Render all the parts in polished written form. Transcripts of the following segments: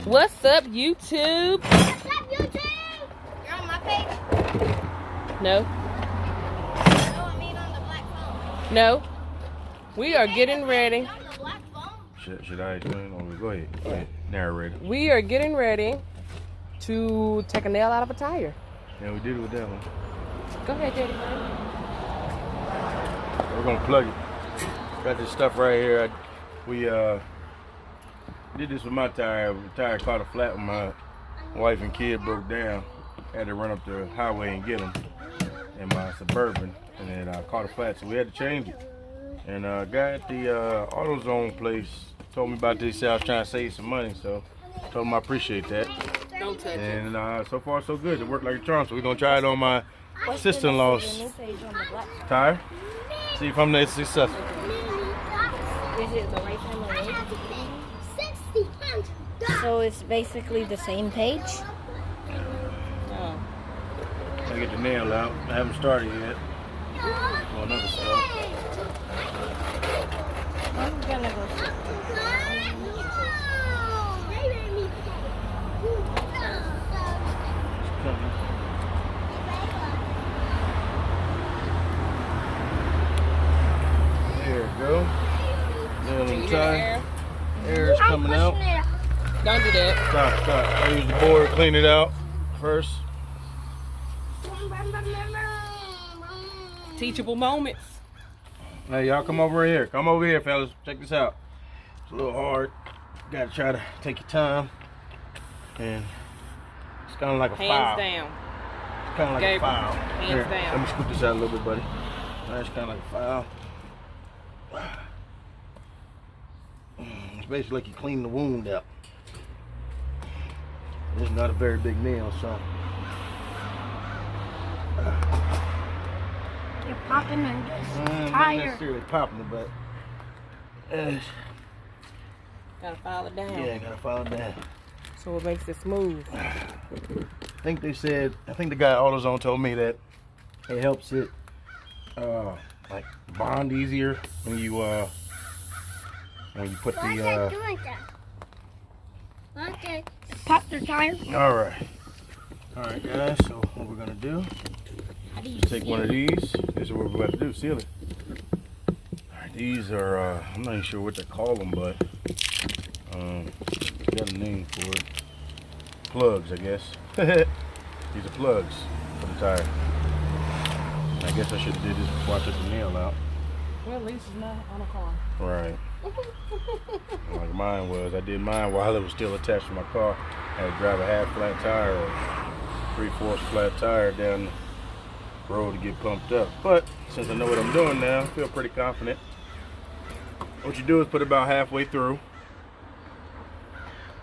What's up, YouTube? What's up, YouTube? You're on my page? No. No, I mean on the black phone. No. We are getting ready. On the black phone. Should I explain? Or go ahead. Go ahead. Narrate it. We are getting ready to take a nail out of a tire. Yeah, we did it with that one. Go ahead, Daddy. We're gonna plug it. Got this stuff right here. We did this with my tire. The tire caught a flat when my wife and kid broke down. Had to run up the highway and get them in my Suburban, and then caught a flat, so we had to change it. And guy at the AutoZone place told me about this. He said I was trying to save some money, so I told him I appreciate that. Don't touch it. And so far so good. It worked like a charm, so we're gonna try it on my sister-in-law's tire. See if I'm that successful. Is it the right time of day? 60 pounds. So it's basically the same page? Oh. I get the nail out. I haven't started yet. Well, another stuff. I'm gonna go. There we go. Nail Can in you the hear the tire. air? Air is coming out. Don't do that. Stop. I use the board, clean it out first. Teachable moments. Hey, y'all come over here. Come over here, fellas. Check this out. It's a little hard. You gotta try to take your time. And it's kind of like a Hands file. down. It's kind of like Gabriel, a file. hands Here, down. let me scoot this out a little bit, buddy. That's kind of like a file. It's basically like you clean the wound up. This is not a very big nail, so. You're popping in this Not tire. necessarily popping it, but Gotta file it down. yeah, gotta file it down. So it makes it smooth. I think they said, I think the guy at AutoZone told me that it helps it like bond easier when you put Why is the that doing that? Okay. Pop the tire. all right guys, so what we're gonna do, How do you take one of these. This is what we're about to do, seal it. All right, these are I'm not even sure what to call them, but got a name for it. Plugs, I guess. These are plugs for the tire. I guess I should have did this before I took the nail out. Well, at least it's not on a car. Right. Like mine was. I did mine while it was still attached to my car. I had to drive a half flat tire or 3/4 flat tire down the road to get pumped up. But since I know what I'm doing now, I feel pretty confident. What you do is put it about halfway through.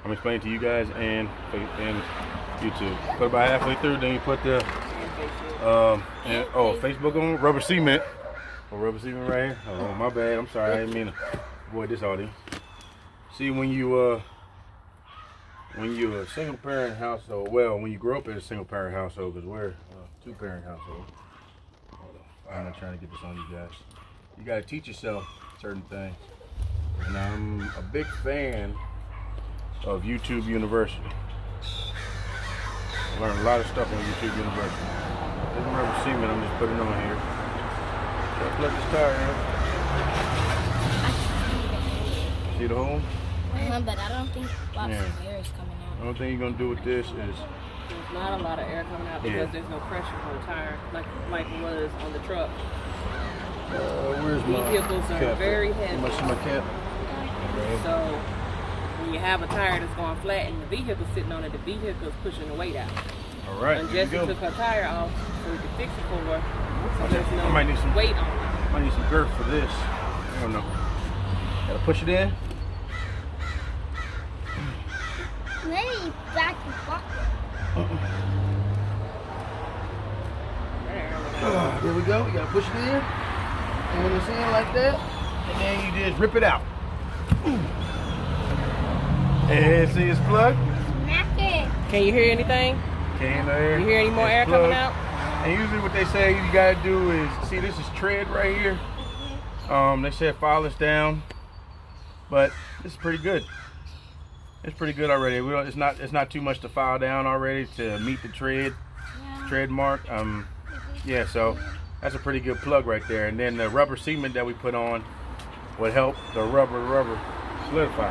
I'm explaining to you guys and YouTube. Put about halfway through, then you put the Facebook on rubber cement. Oh, rubber cement right here. Oh, my bad. I'm sorry. I didn't mean to avoid this audio. See, when you're a single parent household, well, when you grow up in a single parent household, because we're a 2-parent household. I'm not trying to get this on you guys. You got to teach yourself certain things, and I'm a big fan of YouTube University. I learned a lot of stuff on YouTube University. This rubber cement, I'm just putting it on here. So plug this tire in. See the hole? But I don't think lots Yeah. of air is coming out. The only thing you're gonna do with this is There's not a lot of air coming out because there's no pressure on the tire like it was on the truck. where's my Vehicles are cap? very You heavy. must see my cap. So when you have a tire that's going flat and the vehicle's sitting on it, the vehicle's pushing the weight out. All right, And here we Jesse go. took her tire off so we could fix it for her. So I there's no might need some weight on it. Might need some girth for this. I don't know. Gotta push it in. Maybe back and forth. There we go. You gotta push it in. And when it's in like that, and then you just rip it out. And see it's plugged. Smack it. Can you hear anything? Can air. You hear any more It's air plugged. coming out? And usually what they say you gotta do is, see this is tread right here. They said file this down, but it's pretty good. It's pretty good already. It's not too much to file down already to meet the tread mark. Yeah, so that's a pretty good plug right there. And then the rubber cement that we put on would help the rubber solidify.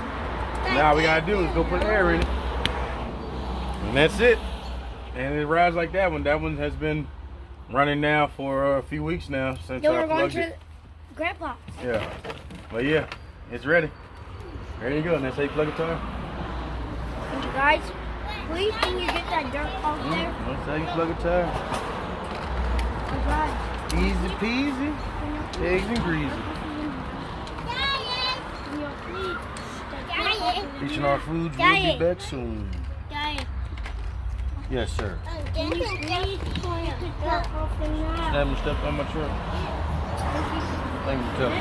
Now all we gotta do is go put air in it, and that's it. And it rides like that one. That one has been running now for a few weeks now since I plugged it. Grandpa. Yeah, but yeah, it's ready. There you go. And that's how you plug a tire. Thank you guys. Please, can you get that dirt off there? That's how you plug a tire. You guys. Easy peasy, eggs and greasy. Reaching our foods, we'll be back soon. Yes, sir. Can you please pull the dirt off the now? Haven't stepped on my truck. Thank you, Kelly.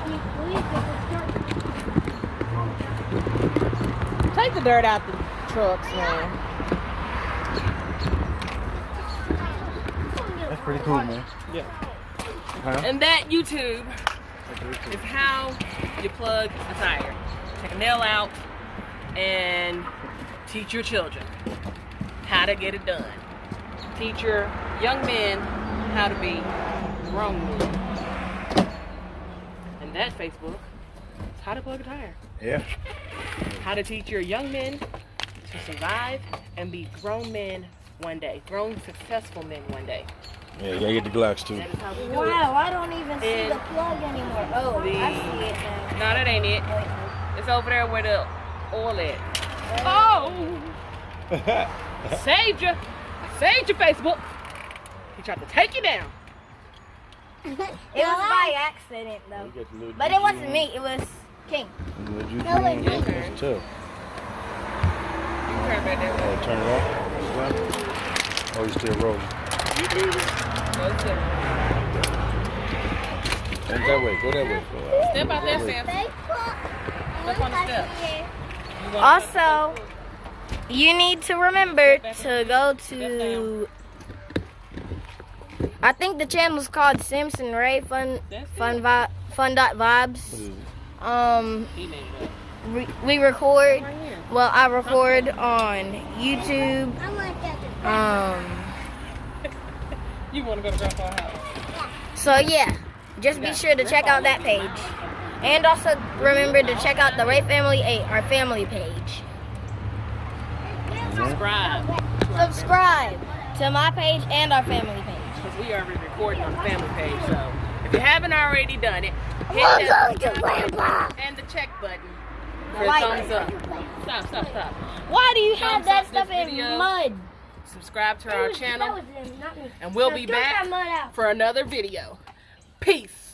Can you please get the dirt? Take the dirt out the trucks, man. That's pretty cool, man. Yeah. Huh? And that, YouTube, is how you plug a tire. Take a nail out and teach your children how to get it done. Teach your young men how to be grown men. And that Facebook is how to plug a tire. Yeah. How to teach your young men to survive and be grown men one day. Grown, successful men one day. Yeah, you gotta get the Glocks too. That is how we do it. Wow, I don't even see And the plug anymore. Oh, the- I see it now. No, that ain't it. Wait, It's over there where the oil is. Oh! I saved you. I saved you, Facebook. He tried to take you down. It was by accident though. But it wasn't me, it was King. No, it's me. That's tough. You can turn back that way. Oh, turn it off. Oh, you still rolling. Go step. And that way. Go that way. Go out. Step out there, Sam. Step on the steps. You want Also, you need to remember to go to, I think the channel's called Simpson Ray Fun Dot Vibes. He made it up. We record. Right here. Well, I record on YouTube. You want to go to Grandpa's house? So yeah, just be sure to check out that page, and also remember to check out the Ray Family 8, our family page. Subscribe. Subscribe to my page and our family page. Because we are recording on the family page. So if you haven't already done it, hit that and the check button for a Like. thumbs up. Stop. Why do you have Thumbs that up stuff this in video. mud? Subscribe to our channel, That was not me. and we'll Now be throw that back mud out. for another video. Peace.